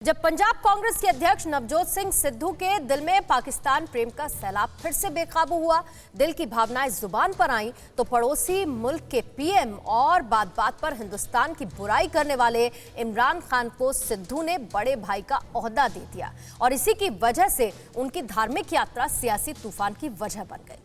जब पंजाब कांग्रेस के अध्यक्ष नवजोत सिंह सिद्धू के दिल में पाकिस्तान प्रेम का सैलाब फिर से बेकाबू हुआ, दिल की भावनाएं जुबान पर आईं तो पड़ोसी मुल्क के पीएम और बात बात पर हिंदुस्तान की बुराई करने वाले इमरान खान को सिद्धू ने बड़े भाई का ओहदा दे दिया और इसी की वजह से उनकी धार्मिक यात्रा सियासी तूफान की वजह बन गई।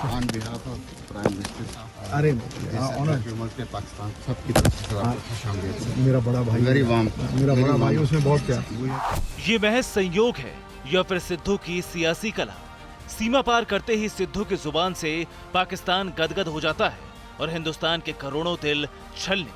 On behalf of Prime Minister, अरे ऑनर पाकिस्तान सबकी तरफ से आपको खुशामदीद। मेरा बड़ा भाई, मेरा बड़ा भाई, उसमें बहुत प्यार। ये महज संयोग है या फिर सिद्धू की सियासी कला? सीमा पार करते ही सिद्धू की जुबान से पाकिस्तान गदगद हो जाता है और हिंदुस्तान के करोड़ों दिल छलने।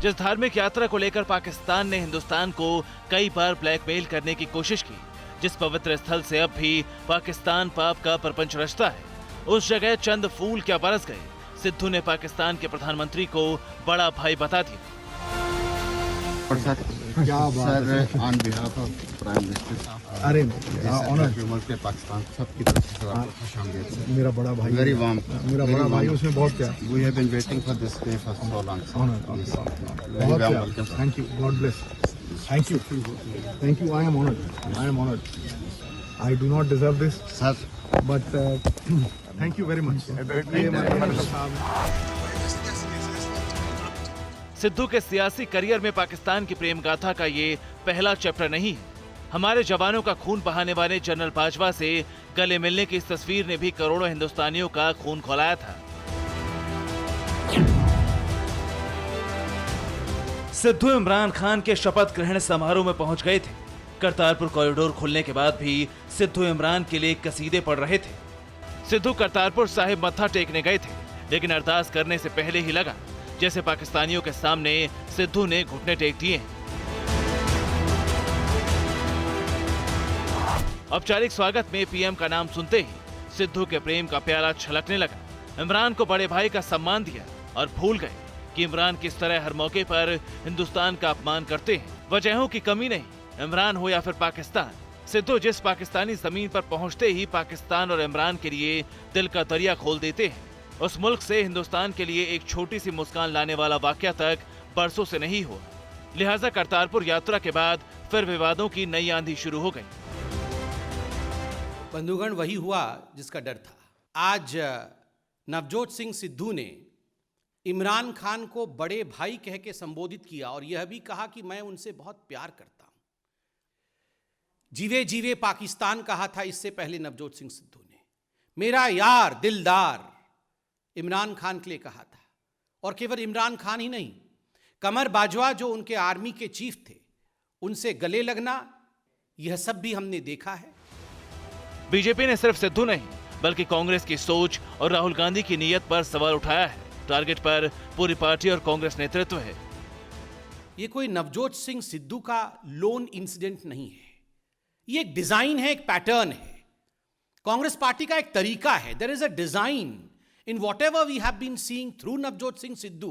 जिस धार्मिक यात्रा को लेकर पाकिस्तान ने हिंदुस्तान को कई बार ब्लैकमेल करने की कोशिश की, जिस पवित्र स्थल से अब भी पाकिस्तान पाप का प्रपंच रचता है, उस जगह चंद फूल क्या बरस गए। सिद्धू ने पाकिस्तान के प्रधानमंत्री को बड़ा भाई बता दिया। क्या बात है on behalf of prime minister, अरे ऑनर पाकिस्तान सबकी तरफ से आपको खुशामदीद। मेरा बड़ा भाई, मेरा बड़ा भाई, उसमें बहुत प्यार। We have been waiting for this day for so long. बहुत प्यार। Thank you, God bless. Thank you, thank you. I am honoured. I do not deserve this sir, but thank you very much. Sidhu के सियासी career में पाकिस्तान की प्रेम गाथा का ये पहला चैप्टर नहीं है। हमारे जवानों का खून बहाने वाले जनरल बाजवा से गले मिलने की इस तस्वीर ने भी करोड़ों हिंदुस्तानियों का खून खौलाया था। सिद्धू इमरान खान के शपथ ग्रहण समारोह में पहुंच गए थे। करतारपुर कॉरिडोर खुलने के बाद भी सिद्धू इमरान के लिए कसीदे पढ़ रहे थे। सिद्धू करतारपुर साहिब मत्था टेकने गए थे, लेकिन अरदास करने से पहले ही लगा जैसे पाकिस्तानियों के सामने सिद्धू ने घुटने टेक दिए। औपचारिक स्वागत में पीएम का नाम सुनते ही सिद्धू के प्रेम का प्याला छलकने लगा। इमरान को बड़े भाई का सम्मान दिया और भूल गए कि इमरान किस तरह हर मौके पर हिंदुस्तान का अपमान करते हैं। वजहों की कमी नहीं, इमरान हो या फिर पाकिस्तान, सिद्धू जिस पाकिस्तानी जमीन पर पहुंचते ही पाकिस्तान और इमरान के लिए दिल का दरिया खोल देते हैं। उस मुल्क से हिंदुस्तान के लिए एक छोटी सी मुस्कान लाने वाला वाकया तक बरसों से नहीं हुआ। लिहाजा करतारपुर यात्रा के बाद फिर विवादों की नई आंधी शुरू हो गई। बंधुगण, वही हुआ जिसका डर था। आज नवजोत सिंह सिद्धू ने इमरान खान को बड़े भाई कह के संबोधित किया और यह भी कहा कि मैं उनसे बहुत प्यार करता हूं। जीवे जीवे पाकिस्तान कहा था इससे पहले नवजोत सिंह सिद्धू ने। मेरा यार दिलदार इमरान खान के लिए कहा था। और केवल इमरान खान ही नहीं, कमर बाजवा जो उनके आर्मी के चीफ थे, उनसे गले लगना, यह सब भी हमने देखा है। बीजेपी ने सिर्फ सिद्धू नहीं बल्कि कांग्रेस की सोच और राहुल गांधी की नीयत पर सवाल उठाया है। टारगेट पर पूरी पार्टी और कांग्रेस नेतृत्व है। यह कोई नवजोत सिंह सिद्धू का लोन इंसिडेंट नहीं है, यह एक डिजाइन है, एक पैटर्न है। कांग्रेस पार्टी का एक तरीका है। There is a design in whatever we have been seeing through Navjot Singh Sidhu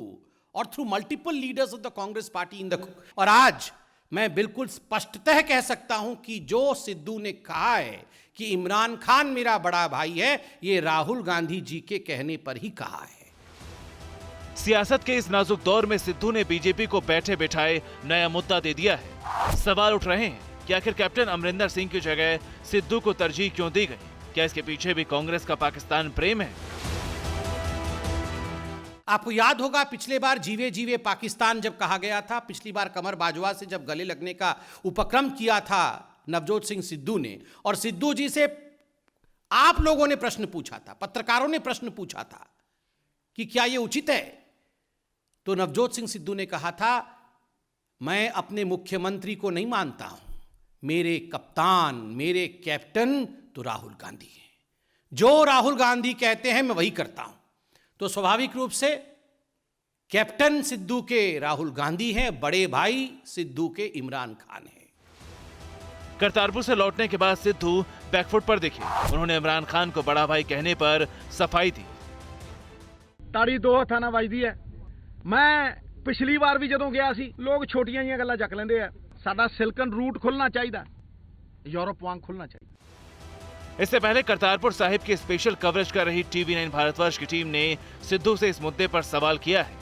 or through multiple leaders of the Congress party in the। और आज मैं बिल्कुल स्पष्टतः कह सकता हूं कि जो सिद्धू ने कहा है कि इमरान खान मेरा बड़ा भाई है, ये राहुल गांधी जी के कहने पर ही कहा है। सियासत के इस नाजुक दौर में सिद्धू ने बीजेपी को बैठे बिठाए नया मुद्दा दे दिया है। सवाल उठ रहे हैं कि आखिर कैप्टन अमरिंदर सिंह की जगह सिद्धू को तरजीह क्यों दी गई? क्या इसके पीछे भी कांग्रेस का पाकिस्तान प्रेम है? आपको याद होगा पिछले बार जीवे जीवे पाकिस्तान जब कहा गया था, पिछली बार कमर बाजवा से जब गले लगने का उपक्रम किया था नवजोत सिंह सिद्धू ने, और सिद्धू जी से आप लोगों ने प्रश्न पूछा था, पत्रकारों ने प्रश्न पूछा था कि क्या यह उचित है, तो नवजोत सिंह सिद्धू ने कहा था, मैं अपने मुख्यमंत्री को नहीं मानता हूं, मेरे कप्तान, मेरे कैप्टन तो राहुल गांधी हैं। जो राहुल गांधी कहते हैं मैं वही करता हूं। तो स्वाभाविक रूप से कैप्टन सिद्धू के राहुल गांधी हैं, बड़े भाई सिद्धू के इमरान खान हैं। करतारपुर से लौटने के बाद सिद्धू बैकफुट पर दिखे। उन्होंने इमरान खान को बड़ा भाई कहने पर सफाई दी। ताड़ी दो हथा ना बजदी है ਮੈਂ ਪਿਛਲੀ ਵਾਰ ਵੀ ਜਦੋਂ ਗਿਆ ਸੀ ਲੋਕ ਛੋਟੀਆਂ ਜੀਆਂ ਗੱਲਾਂ ਚੱਕ ਲੈਂਦੇ ਆ ਸਾਡਾ ਸਿਲਕਨ ਰੂਟ ਖੁੱਲਣਾ ਚਾਹੀਦਾ यूरोप वांग खुलना चाहिए। इससे पहले करतारपुर साहिब की स्पेशल कवरेज कर रही TV9 भारतवर्ष की टीम ने सिद्धू से इस मुद्दे पर सवाल किया है।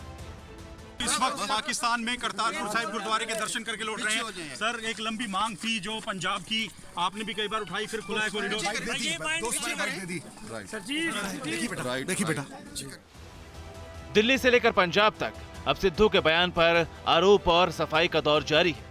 इस वक्त पाकिस्तान में करतारपुर साहिब गुरुद्वारे के दर्शन करके लौट रहे हैं। सर, एक लंबी मांग थी जो पंजाब की, आपने भी कई बार उठाई, फिर खुला है कॉरिडोर। देखिए बेटा, दिल्ली से लेकर पंजाब तक अब सिद्धू के बयान पर आरोप और सफाई का दौर जारी है।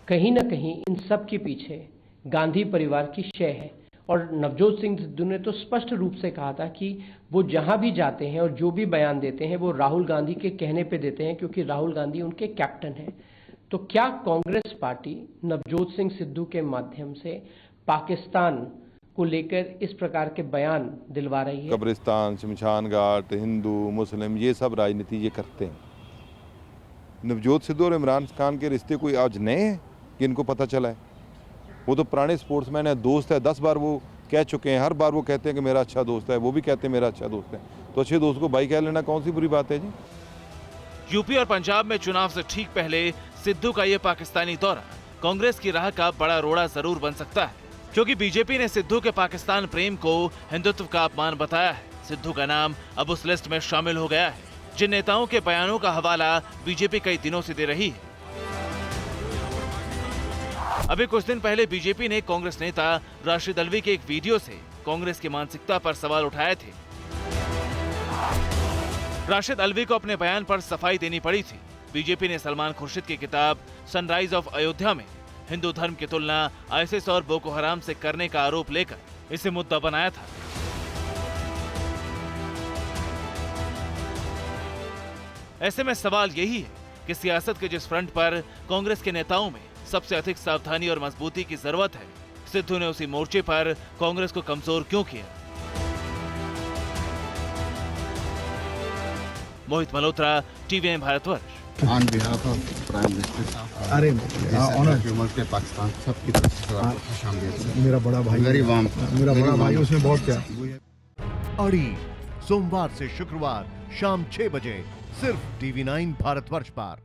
कहीं न कहीं इन सब के पीछे गांधी परिवार की शय है और नवजोत सिंह सिद्धू ने तो स्पष्ट रूप से कहा था कि वो जहां भी जाते हैं और जो भी बयान देते हैं वो राहुल गांधी के कहने पे देते हैं, क्योंकि राहुल गांधी उनके कैप्टन हैं। तो क्या कांग्रेस पार्टी नवजोत सिंह सिद्धू के माध्यम से पाकिस्तान को लेकर इस प्रकार के बयान दिलवा रही है? कब्रिस्तान, शमशान घाट, हिंदू मुस्लिम ये सब राजनीति ये करते हैं। नवजोत सिद्धू और इमरान खान के रिश्ते कोई आज नए हैं कि इनको पता चला है? वो तो पुराने स्पोर्ट्समैन है, दोस्त है, 10 बार वो कह चुके हैं, हर बार वो कहते हैं कि मेरा अच्छा दोस्त है, वो भी कहते हैं मेरा अच्छा दोस्त है। तो अच्छे दोस्त को भाई कह लेना कौन सी बुरी बात है जी? यूपी और पंजाब में चुनाव से ठीक पहले सिद्धू का ये पाकिस्तानी दौरा कांग्रेस की राह का बड़ा रोड़ा जरूर बन सकता है, क्योंकि बीजेपी ने सिद्धू के पाकिस्तान प्रेम को हिंदुत्व का अपमान बताया है। सिद्धू का नाम अब उस लिस्ट में शामिल हो गया है जिन नेताओं के बयानों का हवाला बीजेपी कई दिनों से दे रही है। अभी कुछ दिन पहले बीजेपी ने कांग्रेस नेता राशिद अल्वी के एक वीडियो से कांग्रेस की मानसिकता पर सवाल उठाए थे। राशिद अल्वी को अपने बयान पर सफाई देनी पड़ी थी। बीजेपी ने सलमान खुर्शीद की किताब सनराइज ऑफ अयोध्या में हिंदू धर्म की तुलना आईएसआईएस और बोको हराम से करने का आरोप लेकर इसे मुद्दा बनाया था। ऐसे में सवाल यही है कि सियासत के जिस फ्रंट पर कांग्रेस के नेताओं में सबसे अधिक सावधानी और मजबूती की जरूरत है, सिद्धू ने उसी मोर्चे पर कांग्रेस को कमजोर क्यों किया? Mohit Malhotra, TV9 Bharatvarsh. On behalf of prime minister, अरे ऑनर ह्यूमन के पाकिस्तान सबकी तरफ से सर आपको खुश आमदीद। मेरा बड़ा भाई, वेरी वार्म, मेरा बड़ा भाई, उसने बहुत क्या। अड़ी सोमवार से शुक्रवार शाम 6 बजे सिर्फ TV9 भारतवर्ष पर।